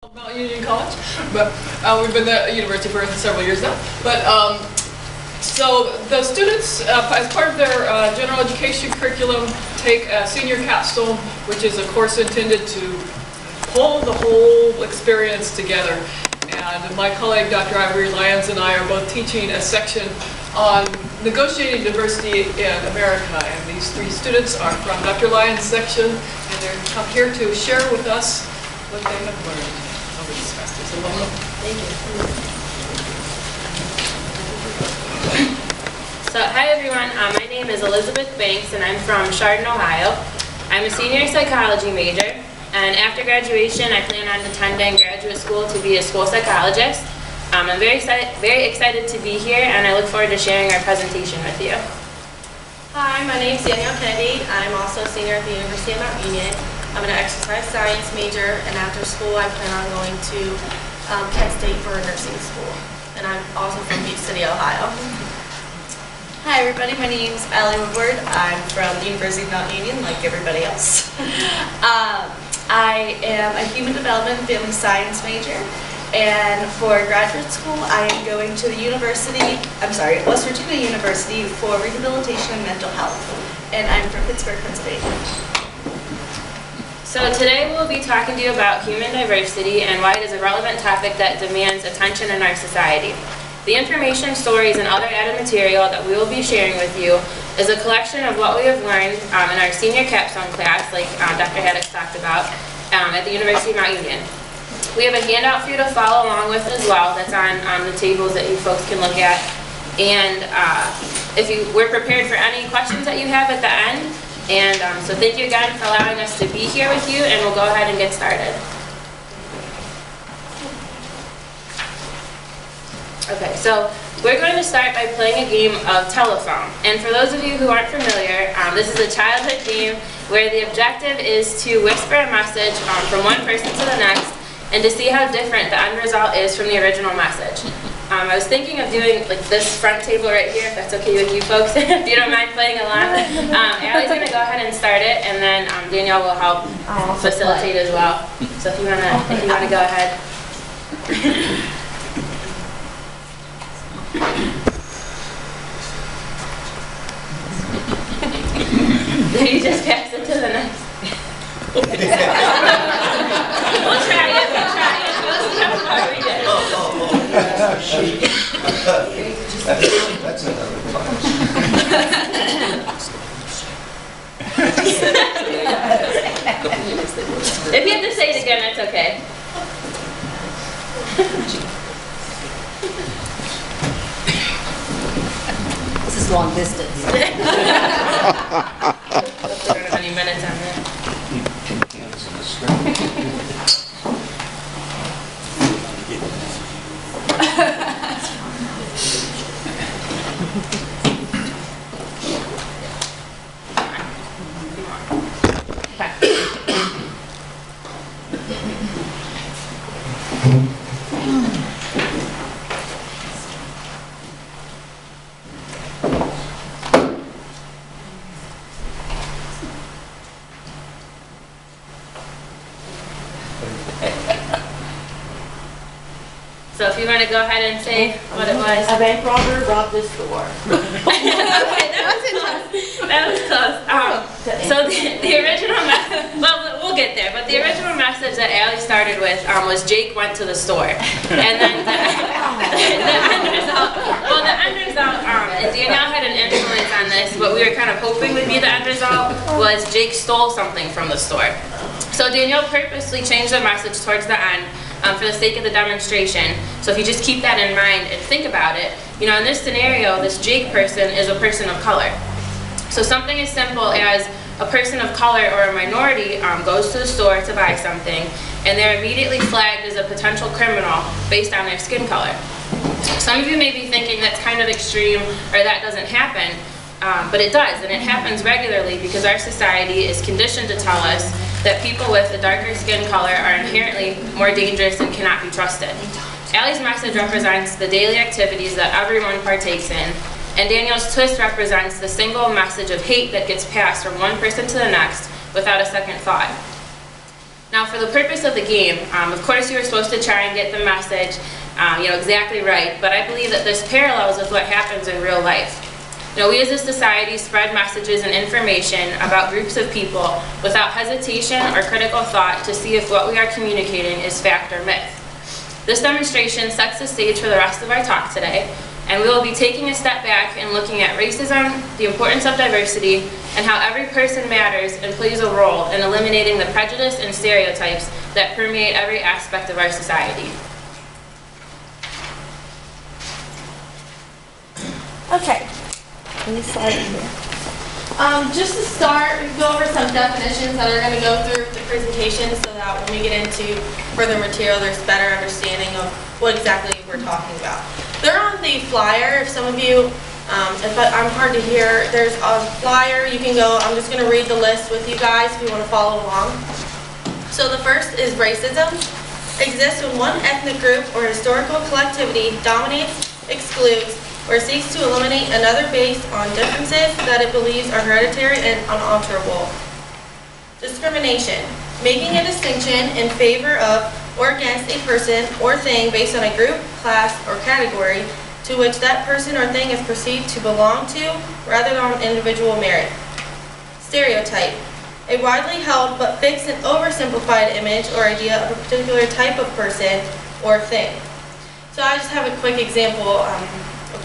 Mount Union College, but we've been at the university for several years now. But so the students, as part of their general education curriculum, take a senior capstone, which is a course intended to pull the whole experience together. And my colleague, Dr. Ivory Lyons, and I are both teaching a section on negotiating diversity in America. And these three students are from Dr. Lyons' section, and they're come here to share with us what they have learned over this semester. So welcome. Thank you. So hi everyone, my name is Elizabeth Banks and I'm from Chardon, Ohio. I'm a senior psychology major, and after graduation I plan on attending graduate school to be a school psychologist. I'm very excited to be here, and I look forward to sharing our presentation with you. Hi, my name is Danielle Kennedy. I'm also a senior at the University of Mount Union. I'm an exercise science major, and after school I plan on going to Kent State for a nursing school. And I'm also from Beach City, Ohio. Hi everybody, my name is Allie Woodward. I'm from the University of Mount Union, like everybody else. I am a human development and family science major, and for graduate school I am going to the West Virginia University for rehabilitation and mental health, and I'm from Pittsburgh, Pennsylvania. So today we'll be talking to you about human diversity and why it is a relevant topic that demands attention in our society. The information, stories, and other added material that we will be sharing with you is a collection of what we have learned in our senior capstone class, like Dr. Haddock talked about, at the University of Mount Union. We have a handout for you to follow along with as well that's on the tables that you folks can look at. And we're prepared for any questions that you have at the end. And so thank you again for allowing us to be here with you, and we'll go ahead and get started. Okay, so we're going to start by playing a game of telephone. And for those of you who aren't familiar, this is a childhood game where the objective is to whisper a message from one person to the next and to see how different the end result is from the original message. I was thinking of doing like this front table right here, if that's okay with you folks, if you don't mind playing along. Allie's going to go ahead and start it, and then Danielle will help facilitate as well. So if you want to go ahead. Then you just pass it to the next. We'll try it. We'll see how far we get. That's another class. If you have to say it again, that's okay. This is long distance. I don't have any minutes on that. So if you want to go ahead and say what it was. A bank robber robbed this store. Okay, that was close. So the original message, well, we'll get there, but the original message that Allie started with was Jake went to the store. And then the end result, and Danielle had an influence on this, what we were kind of hoping would be the end result was Jake stole something from the store. So Danielle purposely changed the message towards the end for the sake of the demonstration. So if you just keep that in mind and think about it, in this scenario, this Jake person is a person of color. So something as simple as a person of color or a minority goes to the store to buy something, and they're immediately flagged as a potential criminal based on their skin color. Some of you may be thinking that's kind of extreme, or that doesn't happen, but it does, and it happens regularly because our society is conditioned to tell us that people with a darker skin color are inherently more dangerous and cannot be trusted. Allie's message represents the daily activities that everyone partakes in, and Danielle's twist represents the single message of hate that gets passed from one person to the next without a second thought. Now, for the purpose of the game, of course you were supposed to try and get the message exactly right, but I believe that this parallels with what happens in real life. We as a society spread messages and information about groups of people without hesitation or critical thought to see if what we are communicating is fact or myth. This demonstration sets the stage for the rest of our talk today, and we will be taking a step back and looking at racism, the importance of diversity, and how every person matters and plays a role in eliminating the prejudice and stereotypes that permeate every aspect of our society. Okay. Let me slide in here. Just to start, we can go over some definitions that are going to go through the presentation so that when we get into further material, there's better understanding of what exactly we're talking about. They're on the flyer. If some of you, if I'm hard to hear, there's a flyer. You can go, I'm just going to read the list with you guys if you want to follow along. So the first is racism. Exists when one ethnic group or historical collectivity dominates, excludes, or seeks to eliminate another based on differences that it believes are hereditary and unalterable. Discrimination. Making a distinction in favor of or against a person or thing based on a group, class, or category to which that person or thing is perceived to belong to rather than on individual merit. Stereotype. A widely held but fixed and oversimplified image or idea of a particular type of person or thing. So I just have a quick example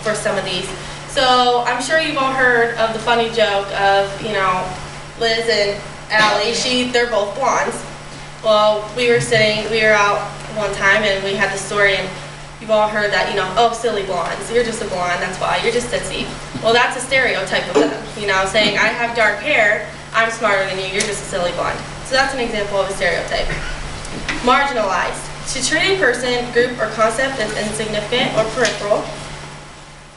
for some of these. So I'm sure you've all heard of the funny joke of, Liz and Allie, they're both blondes. Well, we were out one time and we had the story, and you've all heard that, oh, silly blondes, you're just a blonde, that's why, you're just ditzy. Well, that's a stereotype of them, saying I have dark hair, I'm smarter than you, you're just a silly blonde. So that's an example of a stereotype. Marginalized. To treat a person, group, or concept as insignificant or peripheral.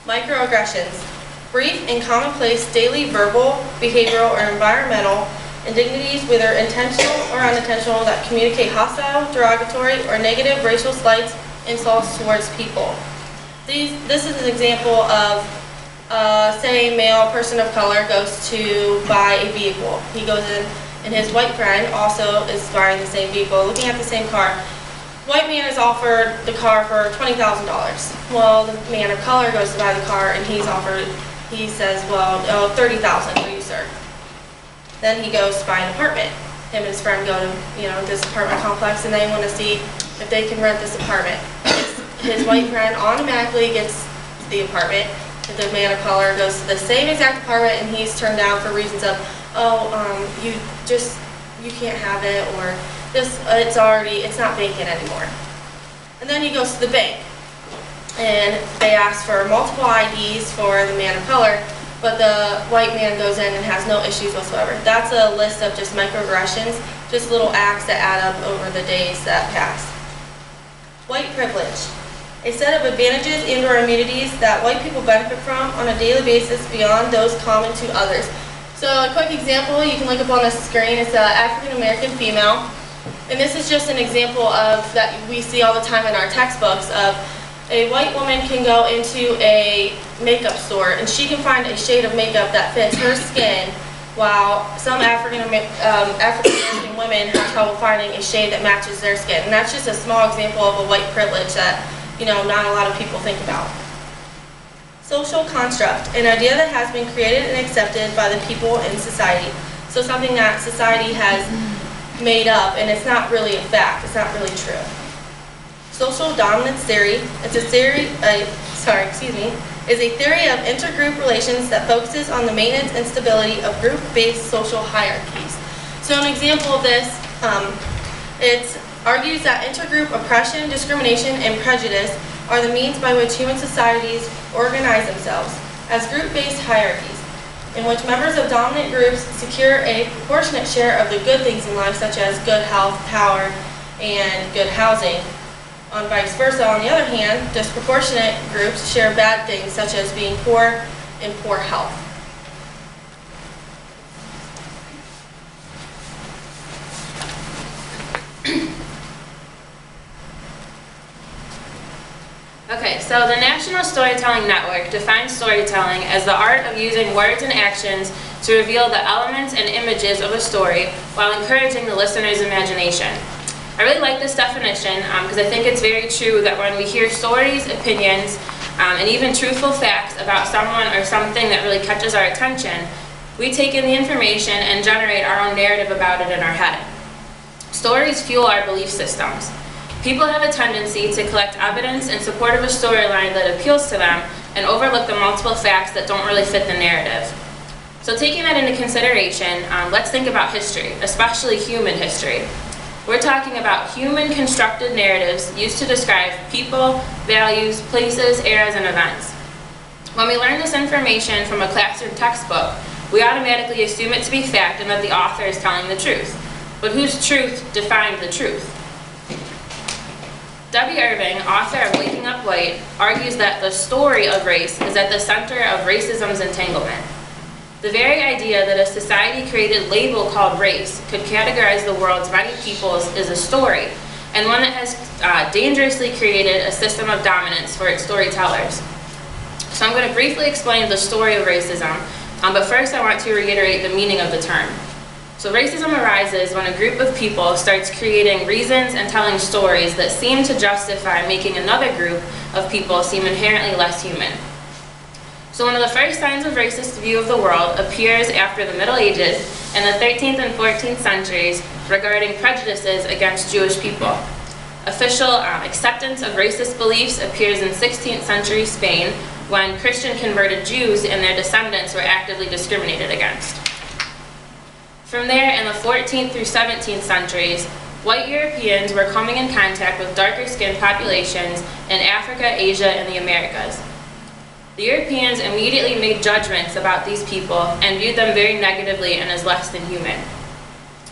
Microaggressions. Brief and commonplace daily verbal, behavioral, or environmental indignities, whether intentional or unintentional, that communicate hostile, derogatory, or negative racial slights, insults towards people. This is an example of, say, a male person of color goes to buy a vehicle. He goes in, and his white friend also is buying the same vehicle, looking at the same car. White man is offered the car for $20,000. Well, the man of color goes to buy the car, and he says, well, oh, $30,000 for you, sir. Then he goes to buy an apartment. Him and his friend go to, this apartment complex, and they want to see if they can rent this apartment. His white friend automatically gets the apartment. If the man of color goes to the same exact apartment, and he's turned down for reasons of, you can't have it, or it's not vacant anymore. And then he goes to the bank, and they ask for multiple IDs for the man of color, but the white man goes in and has no issues whatsoever. That's a list of just microaggressions, just little acts that add up over the days that pass. White privilege. A set of advantages and or immunities that white people benefit from on a daily basis beyond those common to others. So a quick example, you can look up on the screen, it's an African-American female. And this is just an example of that we see all the time in our textbooks of a white woman can go into a makeup store and she can find a shade of makeup that fits her skin, while some African-American women have trouble finding a shade that matches their skin. And that's just a small example of a white privilege that, not a lot of people think about. Social construct, an idea that has been created and accepted by the people in society. So something that society has made up, and it's not really a fact, it's not really true. Social dominance theory, it's a theory, is a theory of intergroup relations that focuses on the maintenance and stability of group-based social hierarchies. So an example of this, it argues that intergroup oppression, discrimination, and prejudice are the means by which human societies organize themselves as group-based hierarchies, in which members of dominant groups secure a proportionate share of the good things in life, such as good health, power, and good housing. On vice versa, on the other hand, disproportionate groups share bad things, such as being poor and poor health. Okay, so the National Storytelling Network defines storytelling as the art of using words and actions to reveal the elements and images of a story while encouraging the listener's imagination. I really like this definition because I think it's very true that when we hear stories, opinions, and even truthful facts about someone or something that really catches our attention, we take in the information and generate our own narrative about it in our head. Stories fuel our belief systems. People have a tendency to collect evidence in support of a storyline that appeals to them and overlook the multiple facts that don't really fit the narrative. So taking that into consideration, let's think about history, especially human history. We're talking about human constructed narratives used to describe people, values, places, eras, and events. When we learn this information from a classroom textbook, we automatically assume it to be fact and that the author is telling the truth. But whose truth defined the truth? W. Irving, author of Waking Up White, argues that the story of race is at the center of racism's entanglement. The very idea that a society-created label called race could categorize the world's many peoples is a story, and one that has dangerously created a system of dominance for its storytellers. So I'm going to briefly explain the story of racism, but first I want to reiterate the meaning of the term. So racism arises when a group of people starts creating reasons and telling stories that seem to justify making another group of people seem inherently less human. So one of the first signs of racist view of the world appears after the Middle Ages in the 13th and 14th centuries regarding prejudices against Jewish people. Official acceptance of racist beliefs appears in 16th century Spain when Christian converted Jews and their descendants were actively discriminated against. From there, in the 14th through 17th centuries, white Europeans were coming in contact with darker-skinned populations in Africa, Asia, and the Americas. The Europeans immediately made judgments about these people and viewed them very negatively and as less than human.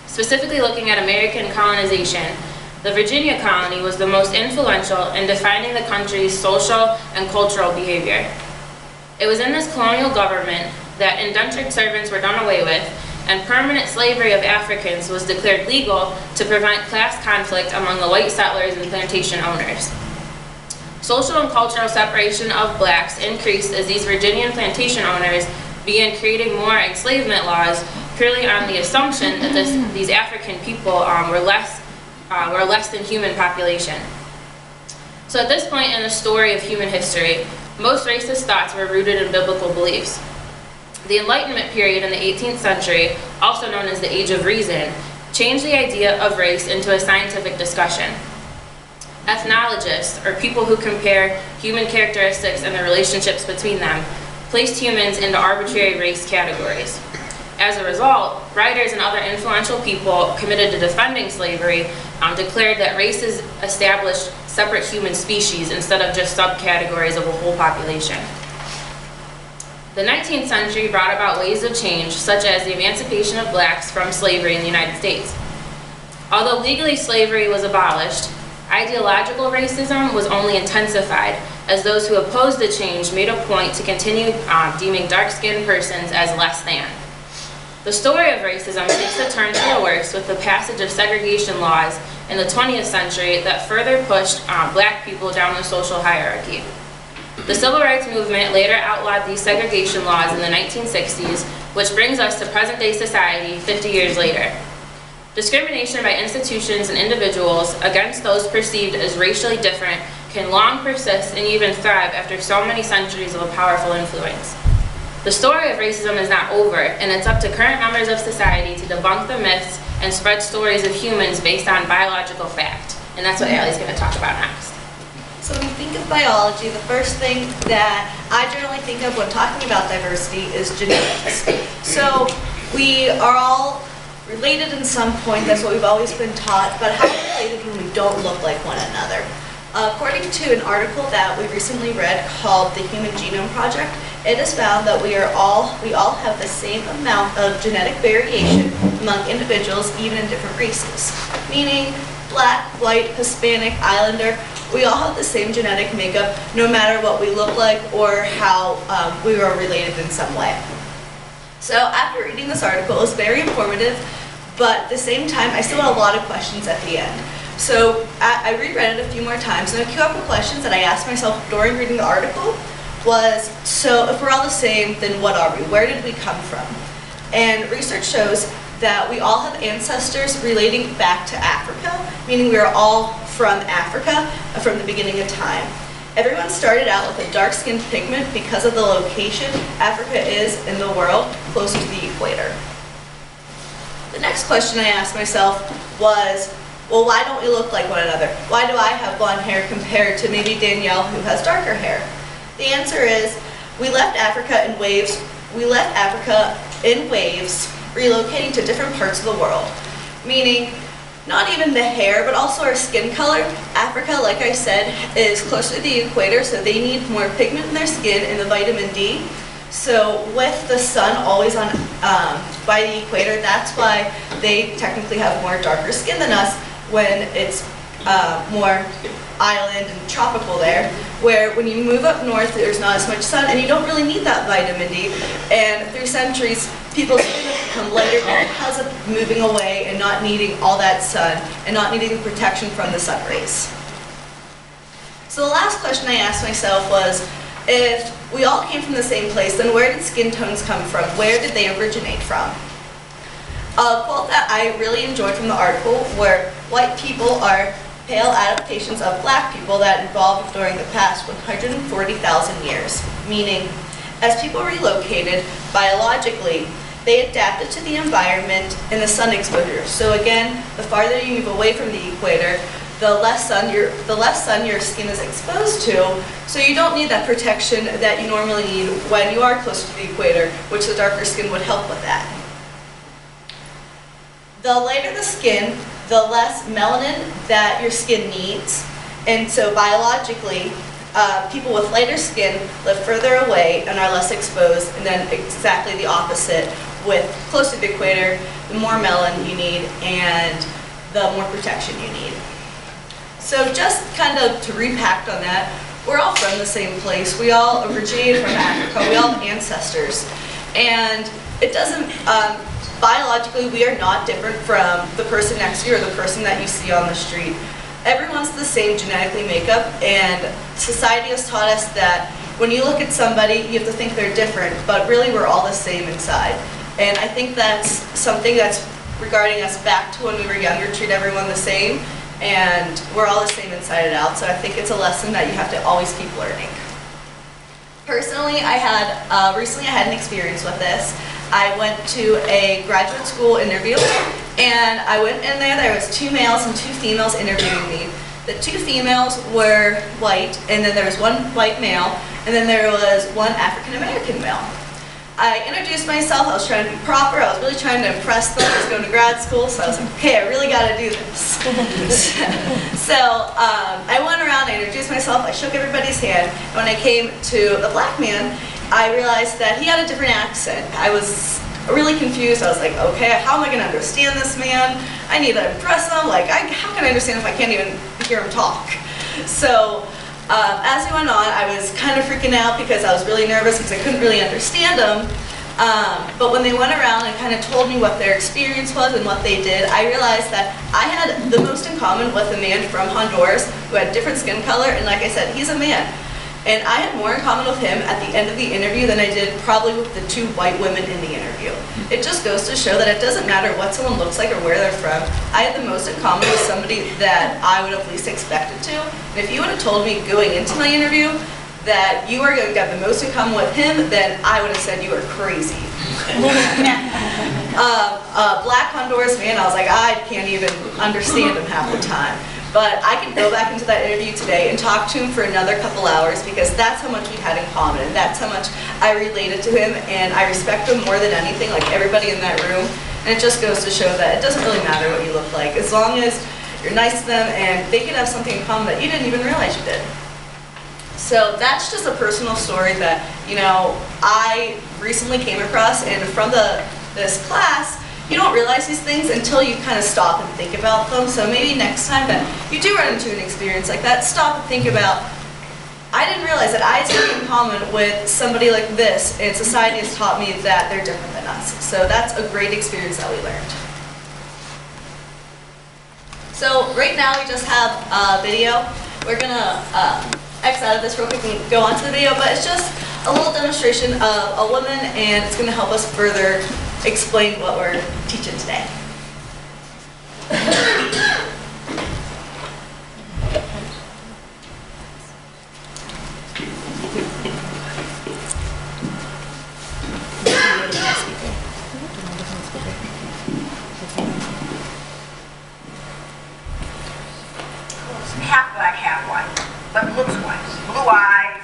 Specifically looking at American colonization, the Virginia colony was the most influential in defining the country's social and cultural behavior. It was in this colonial government that indentured servants were done away with, and permanent slavery of Africans was declared legal to prevent class conflict among the white settlers and plantation owners. Social and cultural separation of blacks increased as these Virginian plantation owners began creating more enslavement laws purely on the assumption that these African people were less than human population. So at this point in the story of human history, most racist thoughts were rooted in biblical beliefs. The Enlightenment period in the 18th century, also known as the Age of Reason, changed the idea of race into a scientific discussion. Ethnologists, or people who compare human characteristics and the relationships between them, placed humans into arbitrary race categories. As a result, writers and other influential people committed to defending slavery declared that races established separate human species instead of just subcategories of a whole population. The 19th century brought about waves of change, such as the emancipation of blacks from slavery in the United States. Although legally slavery was abolished, ideological racism was only intensified, as those who opposed the change made a point to continue deeming dark-skinned persons as less than. The story of racism takes a turn for the worse with the passage of segregation laws in the 20th century that further pushed black people down the social hierarchy. The Civil Rights Movement later outlawed these segregation laws in the 1960s, which brings us to present-day society 50 years later. Discrimination by institutions and individuals against those perceived as racially different can long persist and even thrive after so many centuries of a powerful influence. The story of racism is not over, and it's up to current members of society to debunk the myths and spread stories of humans based on biological fact. And that's what Allie's going to talk about next. So when you think of biology, the first thing that I generally think of when talking about diversity is genetics. So we are all related in some point, that's what we've always been taught, but how are we related when we don't look like one another? According to an article that we recently read called The Human Genome Project, it is found that we all have the same amount of genetic variation among individuals, even in different races. Meaning, black, white, Hispanic, Islander, we all have the same genetic makeup, no matter what we look like or how we are related in some way. So after reading this article, it was very informative, but at the same time, I still had a lot of questions at the end. So I reread it a few more times, and a couple questions that I asked myself during reading the article was, so if we're all the same, then what are we? Where did we come from? And research shows that we all have ancestors relating back to Africa, meaning we are all from Africa from the beginning of time. Everyone started out with a dark-skinned pigment because of the location Africa is in the world, close to the equator. The next question I asked myself was, well, why don't we look like one another? Why do I have blonde hair compared to maybe Danielle, who has darker hair? The answer is, we left Africa in waves. Relocating to different parts of the world, meaning not even the hair, but also our skin color. Africa, like I said, is closer to the equator, so they need more pigment in their skin and the vitamin D. So with the sun always on by the equator, that's why they technically have more darker skin than us when it's more island and tropical there, where when you move up north, there's not as much sun, and you don't really need that vitamin D. And through centuries, people's skin has become lighter because of moving away and not needing all that sun and not needing the protection from the sun rays. So the last question I asked myself was, if we all came from the same place, then where did skin tones come from? Where did they originate from? A quote that I really enjoyed from the article were, white people are pale adaptations of black people that evolved during the past 140,000 years. Meaning, as people relocated, biologically, they adapted to the environment and the sun exposure. So again, the farther you move away from the equator, the less sun your skin is exposed to, so you don't need that protection that you normally need when you are closer to the equator, which the darker skin would help with that. The lighter the skin, the less melanin that your skin needs, and so biologically, people with lighter skin live further away and are less exposed, and then exactly the opposite with close to the equator, the more melanin you need and the more protection you need. So just kind of to repack on that, we're all from the same place. We all originated from Africa. We all have ancestors. And it doesn't, biologically, we are not different from the person next to you or the person that you see on the street. Everyone's the same genetically makeup, and society has taught us that when you look at somebody, you have to think they're different, but really we're all the same inside. And I think that's something that's regarding us back to when we were younger, treat everyone the same. And we're all the same inside and out, so I think it's a lesson that you have to always keep learning. Personally, recently I had an experience with this. I went to a graduate school interview, and I went in there was 2 males and 2 females interviewing me. The 2 females were white, and then there was 1 white male, and then there was 1 African-American male. I introduced myself, I was trying to be proper, I was really trying to impress them. I was going to grad school, so I was like, okay, I really got to do this. So I went around, I introduced myself, I shook everybody's hand, and when I came to the black man, I realized that he had a different accent. I was really confused. I was like, okay, how am I going to understand this man? I need to impress him. Like, how can I understand if I can't even hear him talk? So as he went on, I was kind of freaking out because I was really nervous because I couldn't really understand them. But when they went around and kind of told me what their experience was and what they did, I realized that I had the most in common with a man from Honduras who had different skin color, and like I said, he's a man. And I had more in common with him at the end of the interview than I did probably with the 2 white women in the interview. It just goes to show that it doesn't matter what someone looks like or where they're from. I had the most in common with somebody that I would have least expected to. And if you would have told me going into my interview that you are going to have the most in common with him, then I would have said you are crazy. Black Honduras man, I was like, I can't even understand him half the time. But I could go back into that interview today and talk to him for another couple hours because that's how much we had in common, and that's how much I related to him, and I respect him more than anything, like everybody in that room. And it just goes to show that it doesn't really matter what you look like, as long as you're nice to them and they can have something in common that you didn't even realize you did. So that's just a personal story that, you know, I recently came across, and from this class, you don't realize these things until you kind of stop and think about them. So maybe next time that you do run into an experience like that, stop and think about, I didn't realize that I had something in common with somebody like this, and society has taught me that they're different than us. So that's a great experience that we learned. So right now we just have a video. We're gonna X out of this real quick and go on to the video, but it's just a little demonstration of a woman, and it's gonna help us further explain what we're teaching today. Half black, half white, but looks white. Blue eyes,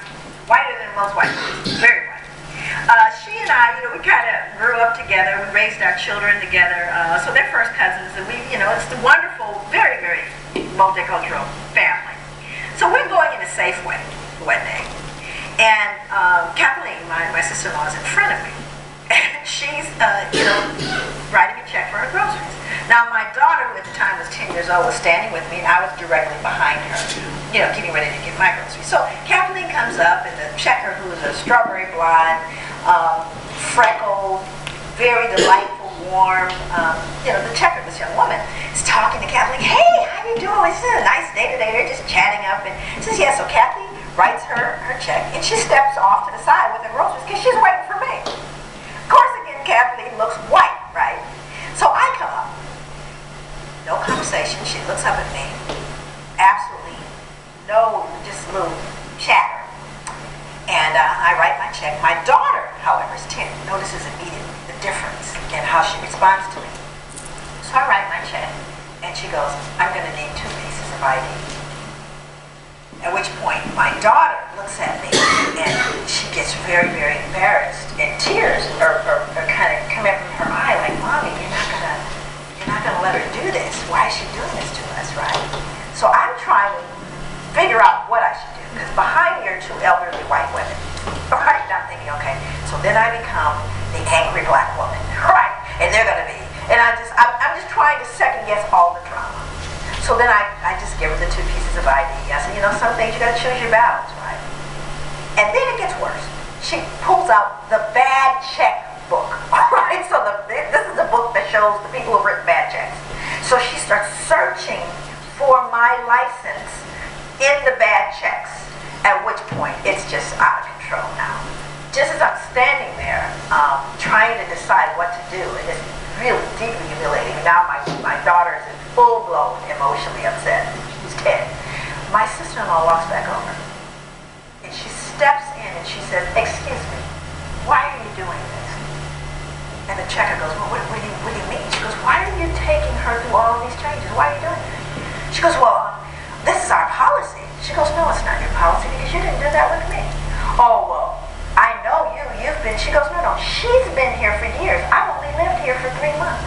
whiter than most white boys, very white. She and I, we kind of grew up together. We raised our children together. So they're first cousins, and it's the wonderful, very, very multicultural family. So we're going in a Safeway one day, and Kathleen, my sister-in-law, is in front of me, and she's, writing a check for her groceries. Now, my daughter, who at the time was 10 years old, was standing with me, and I was directly behind her, getting ready to get my groceries. So Kathleen comes up, and the checker, who is a strawberry blonde, freckled, very delightful, warm, the checker, this young woman, is talking to Kathleen. Hey, how you doing? This is a nice day today. They're just chatting up, and she says, yeah. So Kathleen writes her check, and she steps off to the side with her groceries because she's waiting for me. Of course, again, Kathleen looks white, right? So I come up. No conversation. She looks up at me. Absolutely no, just a little chatter. And I write my check. My daughter, however, is 10, notices immediately the difference in how she responds to me. So I write my check, and she goes, I'm going to need 2 pieces of ID. At which point, my daughter looks at me, and she gets very, very embarrassed, and tears are kind of coming from her eye, like, Mommy, you're not gonna let her do this. Why is she doing this to us, right? So I'm trying to figure out what I should do, because behind me are 2 elderly white women, right? And I'm thinking, okay, so then I become the angry black woman, right? And they're gonna be, and I'm just trying to second guess all the drama. So then I just give her the 2 pieces of ID. I said, some things you gotta choose your battles, right? And then it gets worse. She pulls out the bad check book, right? So this is a book that shows the people who've written bad checks. So she starts searching for my license in the bad checks, at which point it's just out of control now. Just as I'm standing there trying to decide what to do, and it's really deeply humiliating. Now my daughter is in full-blown emotionally upset. She's 10. My sister-in-law walks back over, and she steps in and she says, excuse me, why are you doing this? And the checker goes, well, what do you mean? She goes, why are you taking her through all of these changes? Why are you doing this? She goes, well, this is our policy. She goes, no, it's not your policy because you didn't do that with me. Oh, well, I know you've been. She goes, no, she's been here for years. I've only lived here for 3 months.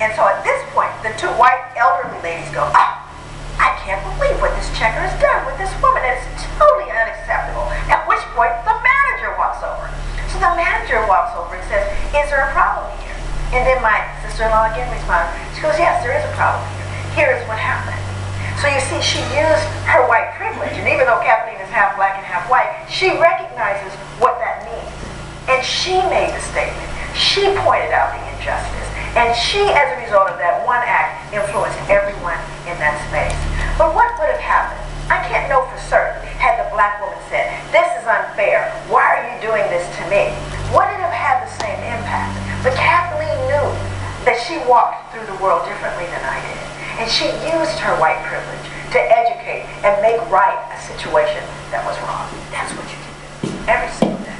And so at this point, the 2 white elderly ladies go, I can't believe what this checker has done with this woman. It's totally unacceptable. At which point, the manager walks over. So the manager walks over and says, is there a problem here? And then my sister-in-law again responds. She goes, yes, there is a problem here. Here is what happened. So you see, she used her white privilege. And even though Kathleen is half black and half white, she recognizes what that means. And she made the statement. She pointed out the injustice. And she, as a result of that one act, influenced everyone in that space. But what would have happened? I can't know for certain had the black woman said, this is unfair. Why are you doing this to me? Would it have had the same impact? But Kathleen knew that she walked through the world differently than I did. And she used her white privilege to educate and make right a situation that was wrong. That's what you can do every single day.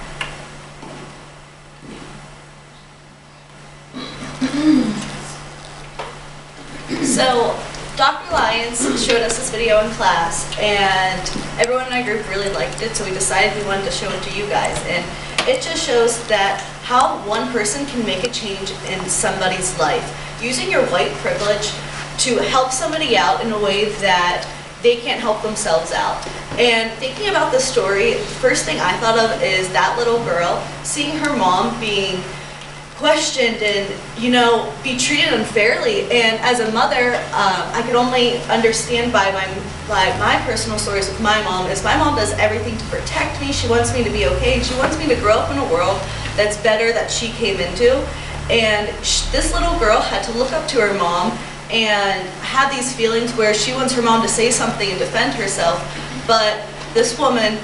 So Dr. Lyons showed us this video in class, and everyone in our group really liked it, so we decided we wanted to show it to you guys. And it just shows that how one person can make a change in somebody's life, using your white privilege to help somebody out in a way that they can't help themselves out. And thinking about this story, the first thing I thought of is that little girl, seeing her mom being questioned and, be treated unfairly. And as a mother, I could only understand by my personal stories with my mom, is my mom does everything to protect me. She wants me to be okay. She wants me to grow up in a world that's better that she came into. And this little girl had to look up to her mom and have these feelings where she wants her mom to say something and defend herself. But this woman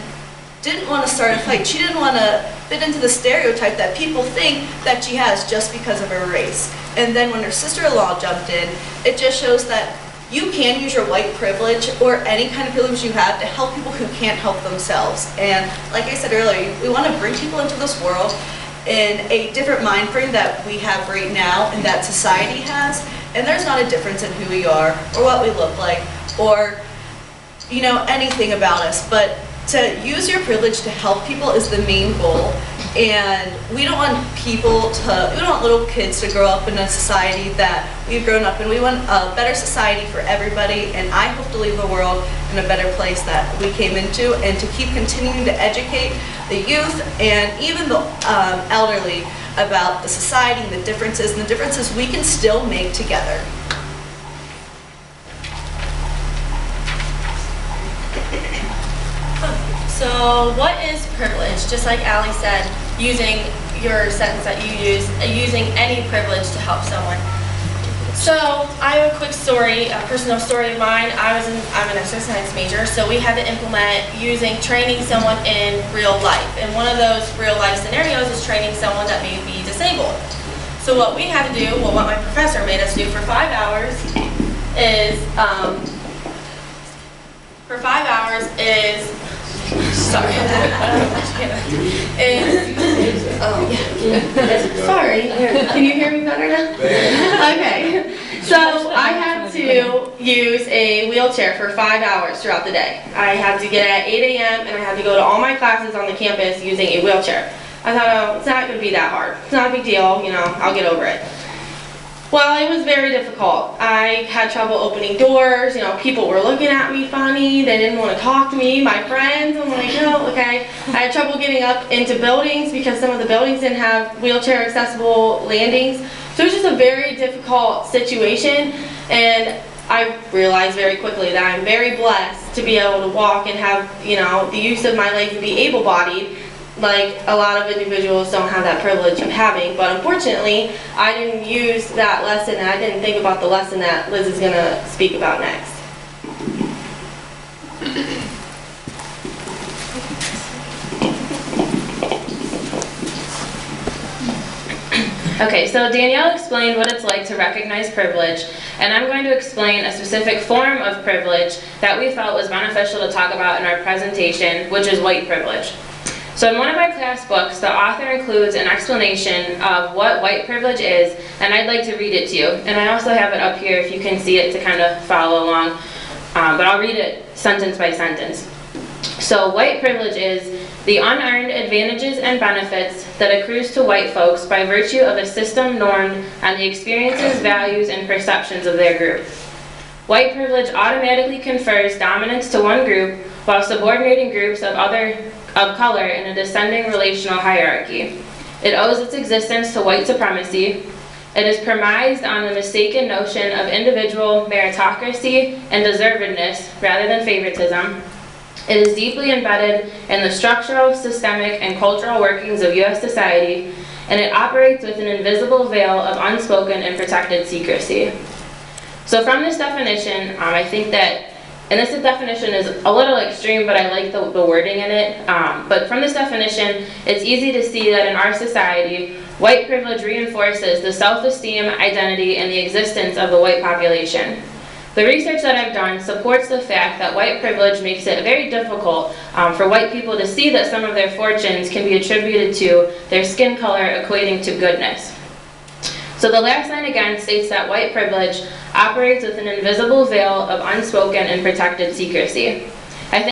didn't want to start a fight. She didn't want to fit into the stereotype that people think that she has just because of her race. And then when her sister-in-law jumped in, it just shows that you can use your white privilege or any kind of privilege you have to help people who can't help themselves. And like I said earlier, we want to bring people into this world in a different mind frame that we have right now and that society has. And there's not a difference in who we are or what we look like or, you know, anything about us. But to use your privilege to help people is the main goal. And we don't want little kids to grow up in a society that we've grown up in. We want a better society for everybody, and I hope to leave the world in a better place that we came into, and to keep continuing to educate the youth and even the elderly about the society and the differences we can still make together. So what is privilege? Just like Allie said, using your sentence that you use, using any privilege to help someone. So I have a quick story, a personal story of mine. I'm an exercise science major, so we had to implement training someone in real life. And one of those real life scenarios is training someone that may be disabled. So what we had to do, well, what my professor made us do for 5 hours is, sorry. Sorry. Can you hear me better now? Okay. So I had to use a wheelchair for 5 hours throughout the day. I had to get at 8 a.m. and I had to go to all my classes on the campus using a wheelchair. I thought, oh, it's not going to be that hard. It's not a big deal, you know, I'll get over it. Well, it was very difficult. I had trouble opening doors, you know, people were looking at me funny, they didn't want to talk to me, my friends, I'm like, oh, okay. I had trouble getting up into buildings because some of the buildings didn't have wheelchair accessible landings. So it was just a very difficult situation, and I realized very quickly that I'm very blessed to be able to walk and have, you know, the use of my legs and be able-bodied. Like a lot of individuals don't have that privilege of having, but unfortunately I didn't use that lesson, and I didn't think about the lesson that Liz is going to speak about next. Okay, so Danielle explained what it's like to recognize privilege, and I'm going to explain a specific form of privilege that we felt was beneficial to talk about in our presentation, which is white privilege. So in one of my class books, the author includes an explanation of what white privilege is, and I'd like to read it to you. And I also have it up here if you can see it to kind of follow along, but I'll read it sentence by sentence. So white privilege is the unearned advantages and benefits that accrues to white folks by virtue of a system normed on the experiences, values, and perceptions of their group. White privilege automatically confers dominance to one group while subordinating groups of color in a descending relational hierarchy. It owes its existence to white supremacy. It is premised on the mistaken notion of individual meritocracy and deservedness rather than favoritism. It is deeply embedded in the structural, systemic, and cultural workings of U.S. society, and it operates with an invisible veil of unspoken and protected secrecy. So from this definition, I think that, and this definition is a little extreme, but I like the wording in it. But from this definition, it's easy to see that in our society, white privilege reinforces the self-esteem, identity, and the existence of the white population. The research that I've done supports the fact that white privilege makes it very difficult for white people to see that some of their fortunes can be attributed to their skin color equating to goodness. So the last line again states that white privilege operates with an invisible veil of unspoken and protected secrecy.